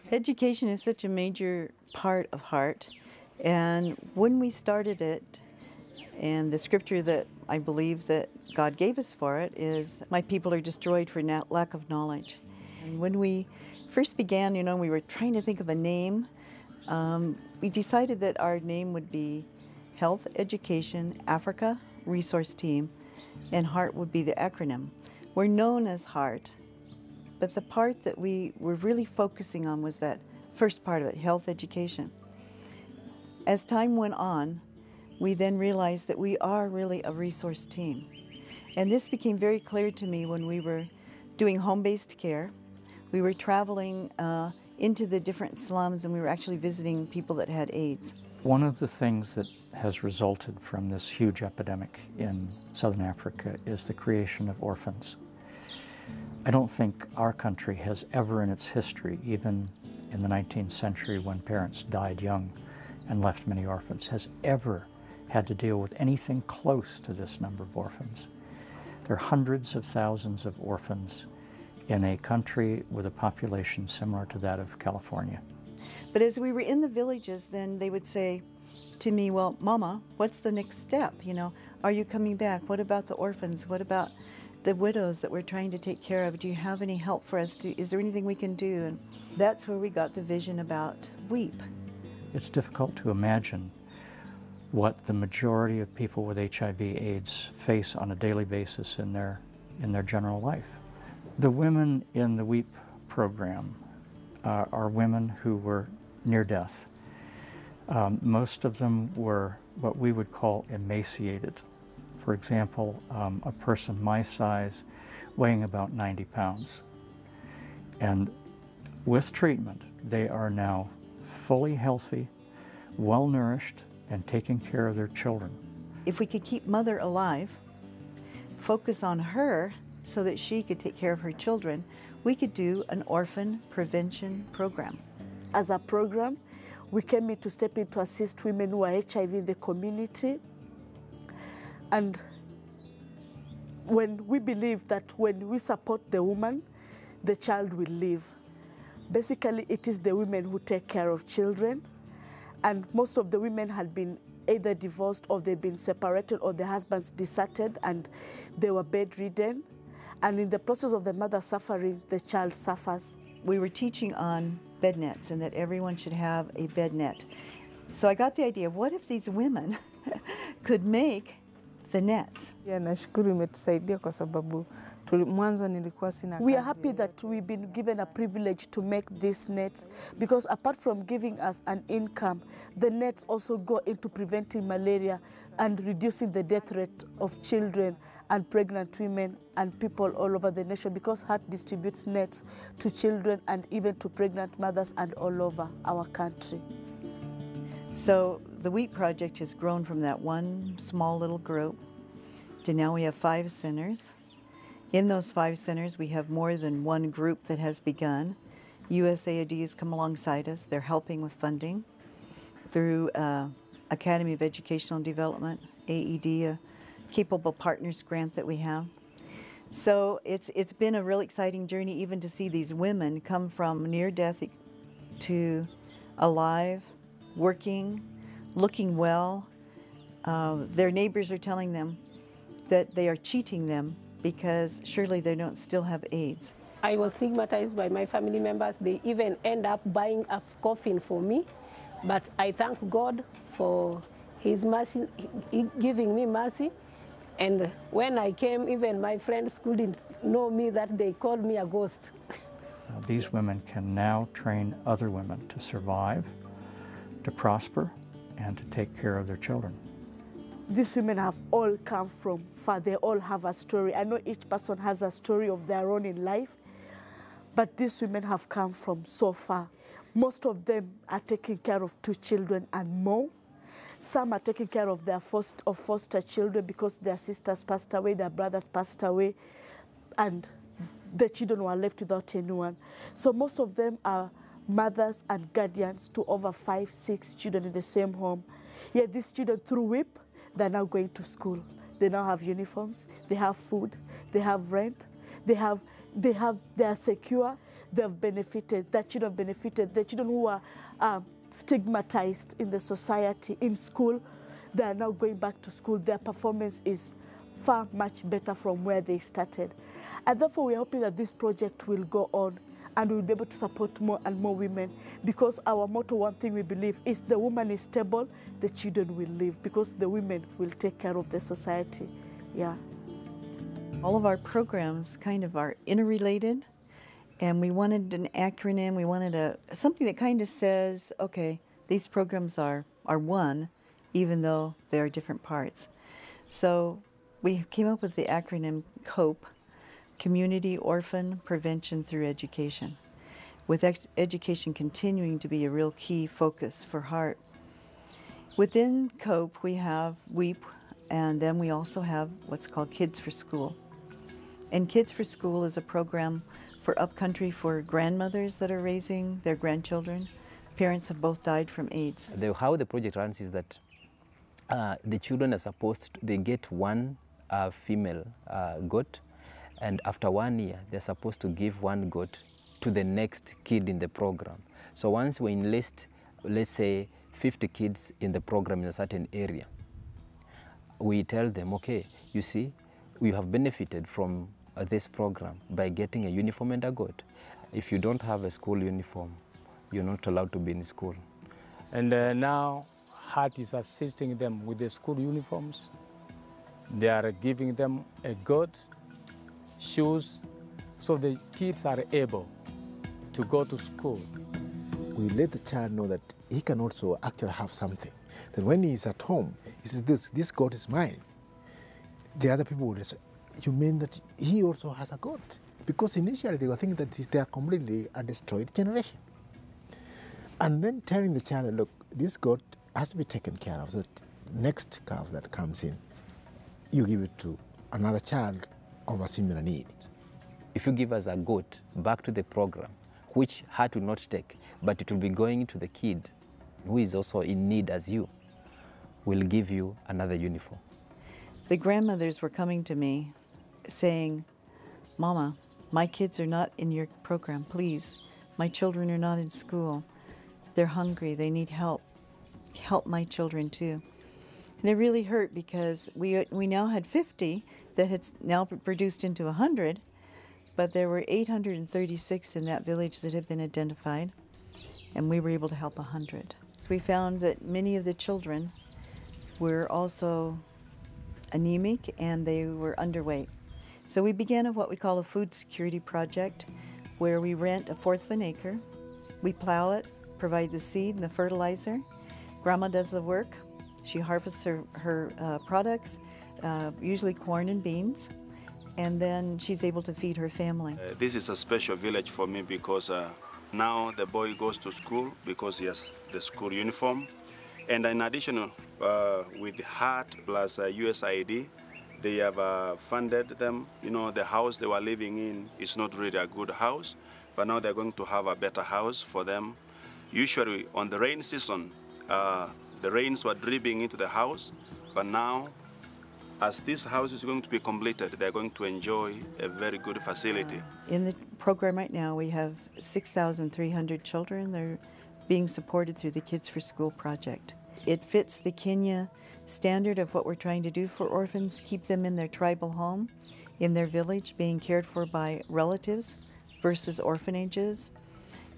Education is such a major part of Heart, and when we started it, and the scripture that I believe that God gave us for it is, "My people are destroyed for lack of knowledge." And when we first began, we were trying to think of a name. We decided that our name would be Health Education Africa Resource Team, and Heart would be the acronym. We're known as Heart, but the part that we were really focusing on was that first part of it, health education. As time went on, we then realized that we are really a resource team. And this became very clear to me when we were doing home-based care. We were traveling into the different slums, and we were actually visiting people that had AIDS. One of the things that has resulted from this huge epidemic in Southern Africa is the creation of orphans. I don't think our country has ever in its history, even in the 19th century when parents died young and left many orphans, has ever had to deal with anything close to this number of orphans. There are hundreds of thousands of orphans in a country with a population similar to that of California. But as we were in the villages, then they would say to me, "Well, Mama, what's the next step? Are you coming back? What about the orphans? What about the widows that we're trying to take care of? Do you have any help for us? Is there anything we can do?" And that's where we got the vision about WEEP. It's difficult to imagine what the majority of people with HIV/AIDS face on a daily basis in their general life. The women in the WEEP program are women who were near death. Most of them were what we would call emaciated. For example, a person my size weighing about 90 pounds. And with treatment, they are now fully healthy, well-nourished, and taking care of their children. If we could keep Mother alive, focus on her so that she could take care of her children, we could do an orphan prevention program. As a program, we came in to step in to assist women who are HIV in the community. And when we believe that when we support the woman, the child will live. Basically, it is the women who take care of children. And most of the women had been either divorced or they've been separated or their husbands deserted and they were bedridden. And in the process of the mother suffering, the child suffers. We were teaching on bed nets and that everyone should have a bed net. So I got the idea, what if these women could make the nets? We are happy that we've been given a privilege to make these nets because apart from giving us an income, the nets also go into preventing malaria and reducing the death rate of children and pregnant women and people all over the nation because Heart distributes nets to children and even to pregnant mothers and all over our country. So the WEEP project has grown from that one small little group to now we have 5 centers. In those 5 centers, we have more than one group that has begun. USAID has come alongside us. They're helping with funding through Academy of Educational Development, AED, a Capable Partners grant that we have. So it's been a really exciting journey even to see these women come from near death to alive, working, looking well. Their neighbors are telling them that they are cheating them because surely they don't still have AIDS. I was stigmatized by my family members. They even end up buying a coffin for me. But I thank God for His mercy, giving me mercy. And when I came, even my friends couldn't know me that they called me a ghost. These women can now train other women to survive, to prosper and to take care of their children. These women have all come from far. They all have a story. I know each person has a story of their own in life, but these women have come from so far. Most of them are taking care of 2 children and more. Some are taking care of their foster children because their sisters passed away, their brothers passed away, and the children were left without anyone. So most of them are mothers and guardians to over 5, 6 children in the same home. Yet these children, through WIP, they're now going to school. They now have uniforms, they have food, they have rent, they are secure, they have benefited, their children have benefited. The children who are stigmatized in the society, in school, they are now going back to school. Their performance is far much better from where they started. And therefore, we are hoping that this project will go on and we'll be able to support more and more women, because our motto, one thing we believe, is the woman is stable, the children will live, because the women will take care of the society. Yeah. All of our programs kind of are interrelated, and we wanted an acronym. We wanted something that kind of says, okay, these programs are one, even though they are different parts. So we came up with the acronym C.O.P.E, Community Orphan Prevention Through Education, with education continuing to be a real key focus for HEART. Within C.O.P.E, we have WEEP, and then we also have what's called Kids for School. And Kids for School is a program for upcountry for grandmothers that are raising their grandchildren. Parents have both died from AIDS. How the project runs is that the children are supposed to, they get one female goat, and after 1 year, they're supposed to give one goat to the next kid in the program. So once we enlist, let's say, 50 kids in the program in a certain area, we tell them, okay, you see, you have benefited from this program by getting a uniform and a goat. If you don't have a school uniform, you're not allowed to be in school. And now HEART is assisting them with the school uniforms. They are giving them a goat, shoes, so the kids are able to go to school. We let the child know that he can also actually have something. That when he is at home, he says, this goat is mine. The other people will say, you mean that he also has a goat? Because initially they were thinking that they are completely a destroyed generation. And then telling the child, look, this goat has to be taken care of, so that next calf that comes in, you give it to another child of a similar need. If you give us a goat back to the program, which HEART will not take, but it will be going to the kid who is also in need as you, we'll give you another uniform. The grandmothers were coming to me saying, Mama, my kids are not in your program, please. My children are not in school. They're hungry, they need help. Help my children too. And it really hurt because we now had 50 that had now reduced into 100, but there were 836 in that village that had been identified, and we were able to help 100. So we found that many of the children were also anemic and they were underweight. So we began what we call a food security project, where we rent 1/4 of an acre, we plow it, provide the seed and the fertilizer. Grandma does the work. She harvests her products, usually corn and beans, and then she's able to feed her family. This is a special village for me because now the boy goes to school because he has the school uniform. And in addition, with HEART plus USAID, they have funded them. You know, the house they were living in is not really a good house, but now they're going to have a better house for them. Usually on the rain season, the rains were dripping into the house, but now, as this house is going to be completed, they're going to enjoy a very good facility. In the program right now, we have 6,300 children. They're being supported through the Kids for School project. It fits the Kenya standard of what we're trying to do for orphans, keep them in their tribal home, in their village, being cared for by relatives versus orphanages.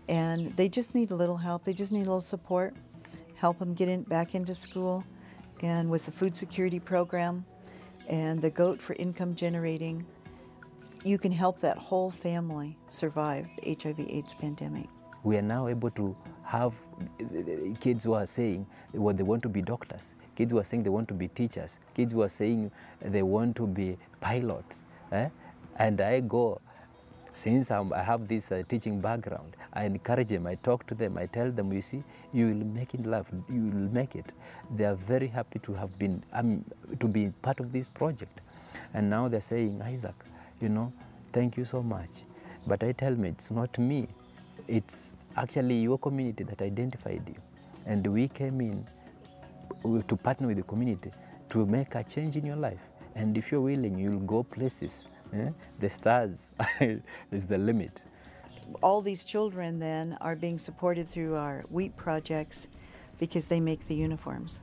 And they just need a little help. They just need a little support, help them get back into school. And with the food security program and the goat for income generating, you can help that whole family survive the HIV/AIDS pandemic. We are now able to have kids who are saying what they want to be doctors, kids who are saying they want to be teachers, kids who are saying they want to be pilots. And I go, since I have this teaching background, I encourage them, I talk to them, I tell them, you see, you will make it in life, you will make it. They are very happy to have been, to be part of this project. And now they're saying, Isaac, you know, thank you so much. But I tell them, it's not me, it's actually your community that identified you. And we came in to partner with the community to make a change in your life. And if you're willing, you'll go places. The stars is the limit. All these children then are being supported through our wheat projects because they make the uniforms.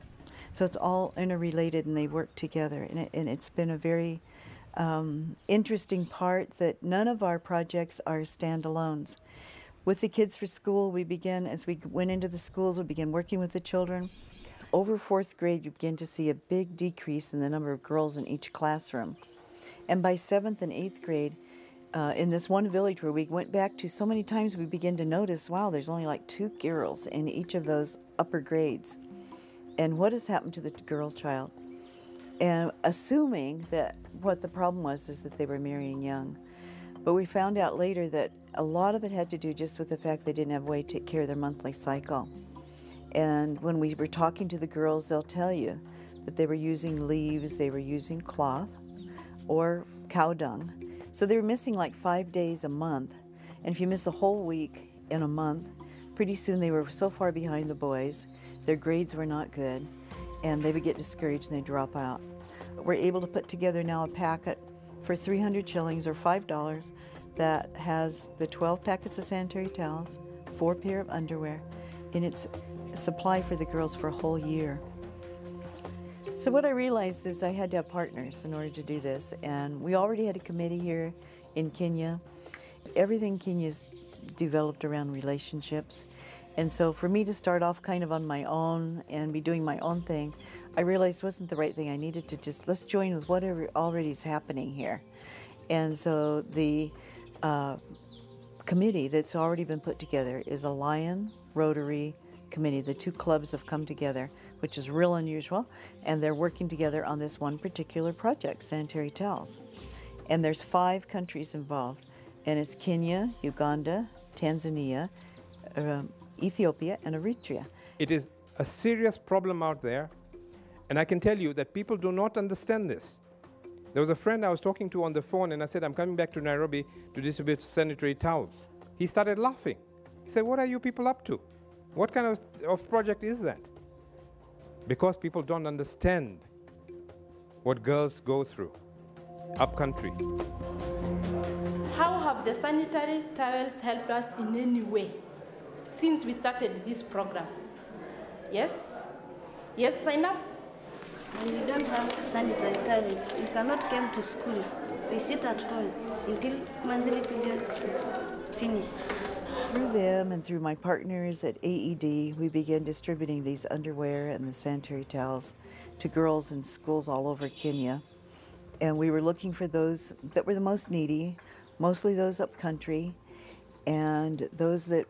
So it's all interrelated and they work together. And it's been a very interesting part that none of our projects are standalones. With the Kids for School, we began, as we went into the schools, we began working with the children. Over 4th grade, you begin to see a big decrease in the number of girls in each classroom. And by 7th and 8th grade, in this one village where we went back to so many times, we began to notice, wow, there's only like 2 girls in each of those upper grades. And what has happened to the girl child? And assuming that what the problem was is that they were marrying young. But we found out later that a lot of it had to do just with the fact they didn't have a way to take care of their monthly cycle. And when we were talking to the girls, they'll tell you that they were using leaves, they were using cloth, or cow dung. So they were missing like 5 days a month. And if you miss a whole week in a month, pretty soon they were so far behind the boys, their grades were not good, and they would get discouraged and they'd drop out. We're able to put together now a packet for 300 shillings or $5 that has the 12 packets of sanitary towels, 4 pair of underwear, and it's a supply for the girls for a whole year. So what I realized is I had to have partners in order to do this, and we already had a committee here in Kenya. Everything Kenya's developed around relationships, and so for me to start off kind of on my own and be doing my own thing, I realized wasn't the right thing. I needed to just, let's join with whatever already is happening here. And so the committee that's already been put together is a Lion Rotary committee. The 2 clubs have come together, which is real unusual, and they're working together on this one particular project, sanitary towels. And there's 5 countries involved, and it's Kenya, Uganda, Tanzania, Ethiopia, and Eritrea. It is a serious problem out there, and I can tell you that people do not understand this. There was a friend I was talking to on the phone, and I said, I'm coming back to Nairobi to distribute sanitary towels. He started laughing. He said, what are you people up to? What kind of project is that? Because people don't understand what girls go through up country. How have the sanitary towels helped us in any way since we started this program? Yes? Yes, sign up? When you don't have sanitary towels, you cannot come to school. We sit at home until monthly period is finished. Through them and through my partners at AED, we began distributing these underwear and the sanitary towels to girls in schools all over Kenya. And we were looking for those that were the most needy, mostly those up country, and those that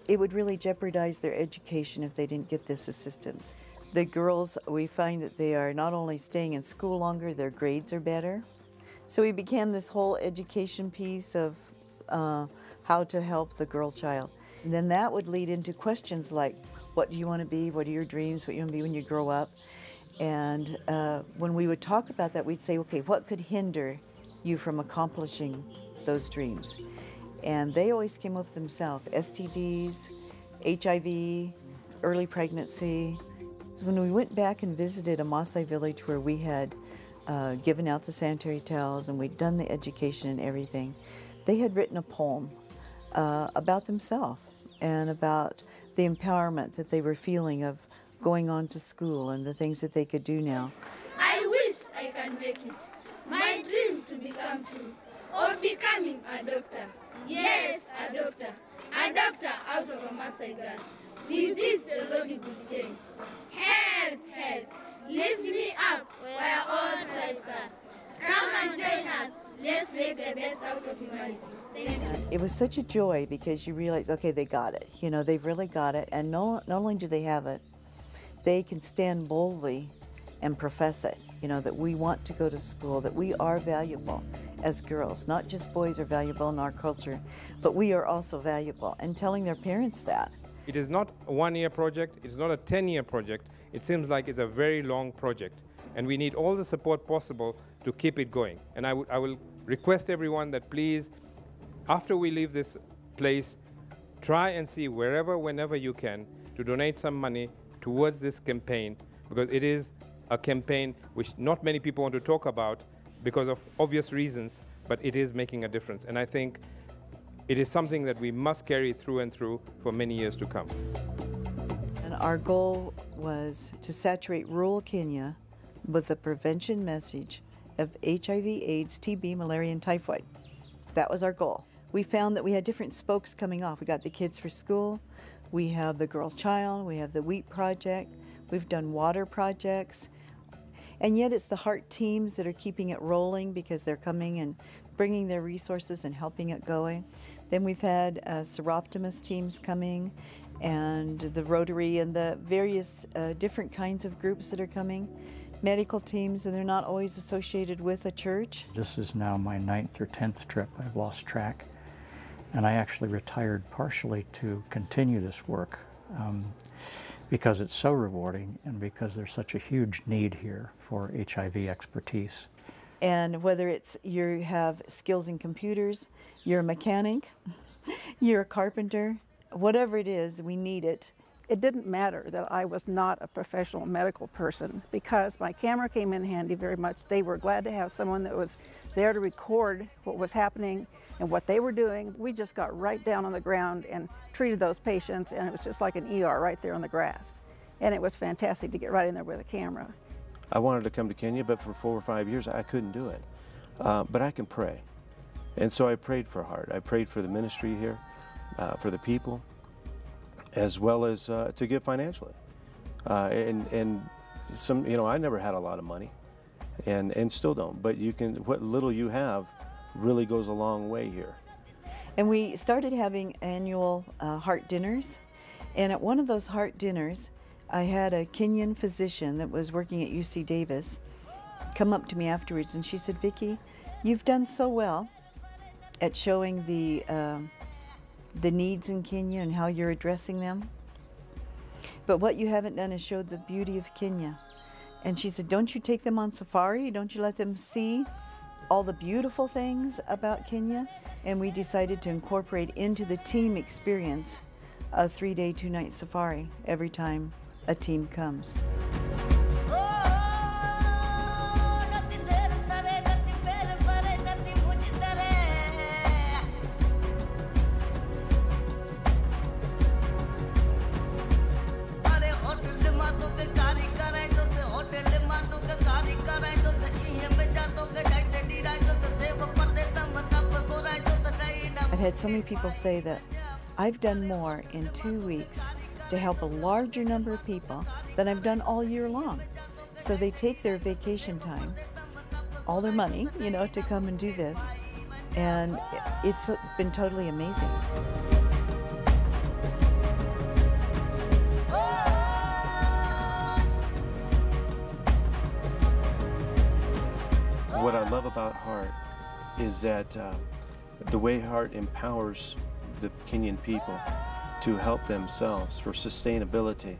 it would really jeopardize their education if they didn't get this assistance. The girls, we find that they are not only staying in school longer, their grades are better. So we began this whole education piece of how to help the girl child. And then that would lead into questions like, what do you want to be? What are your dreams? What do you want to be when you grow up? And when we would talk about that, we'd say, okay, what could hinder you from accomplishing those dreams? And they always came up with themselves, STDs, HIV, early pregnancy. So when we went back and visited a Maasai village where we had given out the sanitary towels and we'd done the education and everything, they had written a poem about themselves and about the empowerment that they were feeling of going on to school and the things that they could do now. I wish I can make it. My dreams to become true. Or becoming a doctor. Yes, a doctor. A doctor out of a Maasai girl. With this the Lord will change. Help, help. Lift me up where all tribes are. Come and join us. Let's make the best out of humanity. Thank you. It was such a joy because you realize, okay, they got it. You know, they've really got it. And not only do they have it, they can stand boldly and profess it, you know, that we want to go to school, that we are valuable as girls. Not just boys are valuable in our culture, but we are also valuable, and telling their parents that. It is not a one-year project, it's not a 10-year project. It seems like it's a very long project, and we need all the support possible to keep it going. And I will request everyone that please, after we leave this place, try and see whenever you can, to donate some money towards this campaign, because it is a campaign which not many people want to talk about because of obvious reasons, but it is making a difference. And I think it is something that we must carry through and through for many years to come. And our goal was to saturate rural Kenya with the prevention message of HIV, AIDS, TB, malaria, and typhoid. That was our goal. We found that we had different spokes coming off. We got the Kids for School, we have the Girl Child, we have the Wheat Project, we've done water projects, and yet it's the heart teams that are keeping it rolling because they're coming and bringing their resources and helping it going. Then we've had Seroptimus teams coming, and the Rotary, and the various different kinds of groups that are coming. Medical teams, and they're not always associated with a church. This is now my 9th or 10th trip. I've lost track. And I actually retired partially to continue this work because it's so rewarding and because there's such a huge need here for HIV expertise. And whether it's you have skills in computers, you're a mechanic, you're a carpenter, whatever it is, we need it. It didn't matter that I was not a professional medical person because my camera came in handy very much. They were glad to have someone that was there to record what was happening and what they were doing. We just got right down on the ground and treated those patients, and it was just like an ER right there on the grass. And it was fantastic to get right in there with a camera. I wanted to come to Kenya, but for 4 or 5 years I couldn't do it. But I can pray. And so I prayed for heart. I prayed for the ministry here, for the people, as well as to give financially. And some, you know, I never had a lot of money, and still don't. But you can, what little you have really goes a long way here. And we started having annual heart dinners. And at one of those heart dinners, I had a Kenyan physician that was working at UC Davis come up to me afterwards, and she said, "Vicki, you've done so well at showing the needs in Kenya and how you're addressing them. But what you haven't done is showed the beauty of Kenya." And she said, "Don't you take them on safari? Don't you let them see all the beautiful things about Kenya?" And we decided to incorporate into the team experience a 3-day, 2-night safari every time a team comes. I've had so many people say that I've done more in 2 weeks to help a larger number of people than I've done all year long. So they take their vacation time, all their money, you know, to come and do this. And it's been totally amazing. What I love about Heart is that the way Heart empowers the Kenyan people to help themselves for sustainability,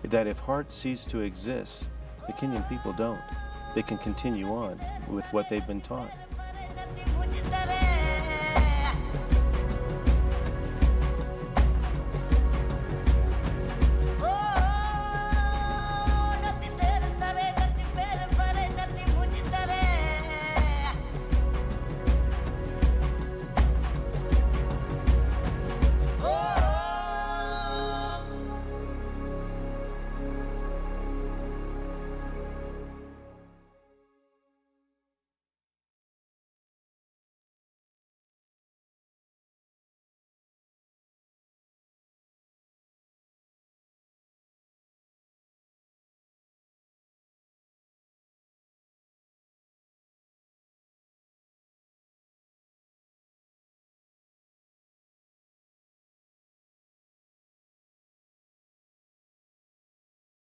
that if Heart ceased to exist, the Kenyan people don't. They can continue on with what they've been taught.